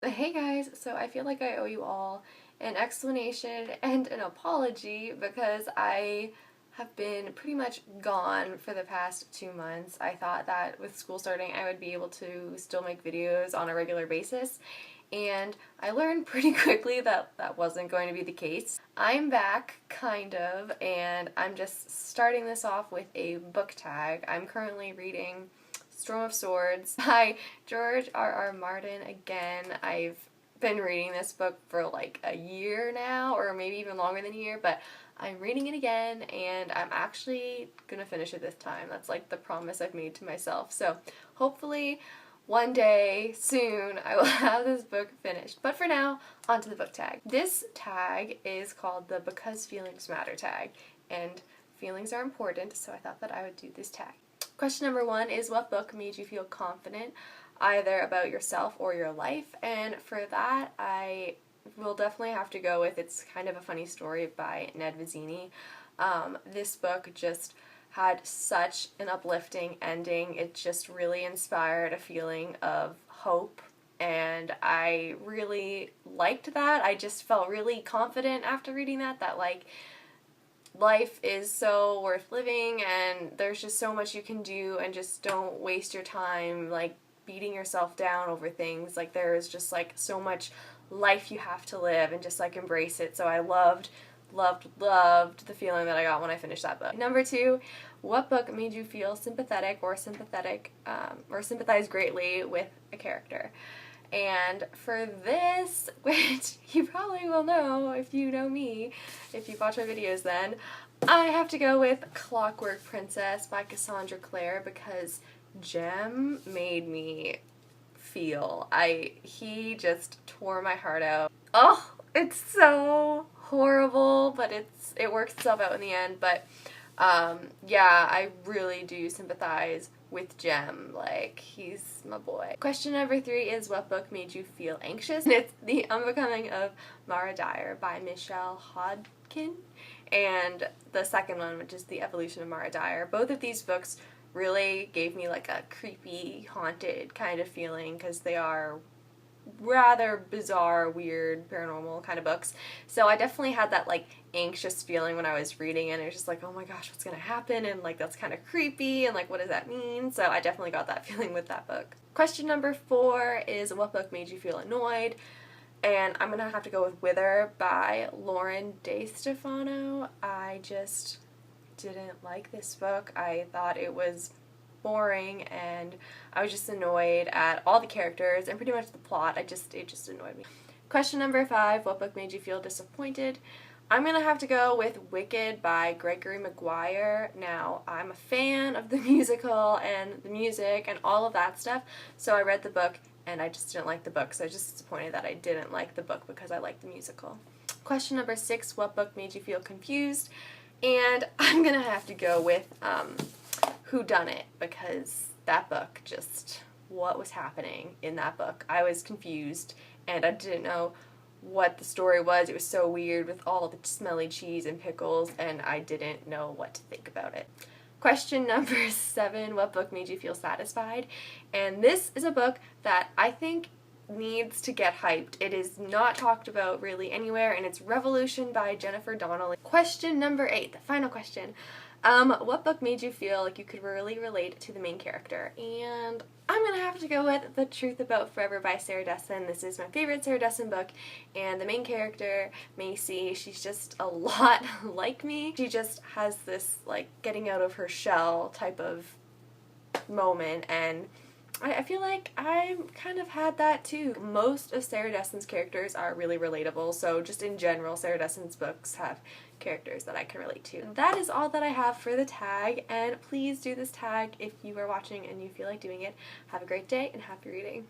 Hey guys, so I feel like I owe you all an explanation and an apology because I have been pretty much gone for the past 2 months. I thought that with school starting I would be able to still make videos on a regular basis, and I learned pretty quickly that that wasn't going to be the case. I'm back, kind of, and I'm just starting this off with a book tag. I'm currently reading Storm of Swords by George R.R. Martin again. I've been reading this book for like a year now, or maybe even longer than a year, but I'm reading it again and I'm actually gonna finish it this time. That's like the promise I've made to myself. So hopefully one day soon I will have this book finished. But for now, on to the book tag. This tag is called the Because Feelings Matter tag, and feelings are important, so I thought that I would do this tag. Question number 1 is, what book made you feel confident either about yourself or your life? And for that, I will definitely have to go with It's Kind of a Funny Story by Ned Vizzini. This book just had such an uplifting ending. It just really inspired a feeling of hope, and I really liked that. I just felt really confident after reading that like life is so worth living and there's just so much you can do, and just don't waste your time like beating yourself down over things. Like there is just like so much life you have to live, and just like embrace it. So I loved the feeling that I got when I finished that book. Number 2, what book made you feel sympathetic or sympathize greatly with a character? And for this, which you probably will know if you know me, if you watch my videos then, I have to go with Clockwork Princess by Cassandra Clare, because Jem made me feel. He just tore my heart out. Oh, it's so horrible, but it works itself out in the end. But yeah, I really do sympathize with Jem. Like, he's my boy. Question number 3 is, what book made you feel anxious? And it's The Unbecoming of Mara Dyer by Michelle Hodkin, and the second one, which is The Evolution of Mara Dyer. Both of these books really gave me like a creepy, haunted kind of feeling, because they are rather bizarre, weird, paranormal kind of books. So I definitely had that like anxious feeling when I was reading it. It was just like, oh my gosh, what's gonna happen? And like, that's kind of creepy, and like, what does that mean? So I definitely got that feeling with that book. Question number 4 is, what book made you feel annoyed? And I'm gonna have to go with Wither by Lauren DeStefano. I just didn't like this book. I thought it was boring, and I was just annoyed at all the characters and pretty much the plot. It just annoyed me. Question number 5, what book made you feel disappointed? I'm gonna have to go with Wicked by Gregory Maguire. Now, I'm a fan of the musical and the music and all of that stuff, so I read the book and I just didn't like the book, so I was just disappointed that I didn't like the book because I liked the musical. Question number 6, what book made you feel confused? And I'm gonna have to go with Whodunit, because that book, just what was happening in that book. I was confused and I didn't know what the story was. It was so weird with all the smelly cheese and pickles, and I didn't know what to think about it. Question number 7, what book made you feel satisfied? And this is a book that I think needs to get hyped. It is not talked about really anywhere, and it's Revolution by Jennifer Donnelly. Question number 8, the final question. What book made you feel like you could really relate to the main character? And I'm gonna have to go with The Truth About Forever by Sarah Dessen. This is my favorite Sarah Dessen book, and the main character, Macy, she's just a lot like me. She just has this, like, getting out of her shell type of moment, and I feel like I kind of had that too. Most of Sarah Dessen's characters are really relatable, so just in general, Sarah Dessen's books have characters that I can relate to. That is all that I have for the tag, and please do this tag if you are watching and you feel like doing it. Have a great day and happy reading.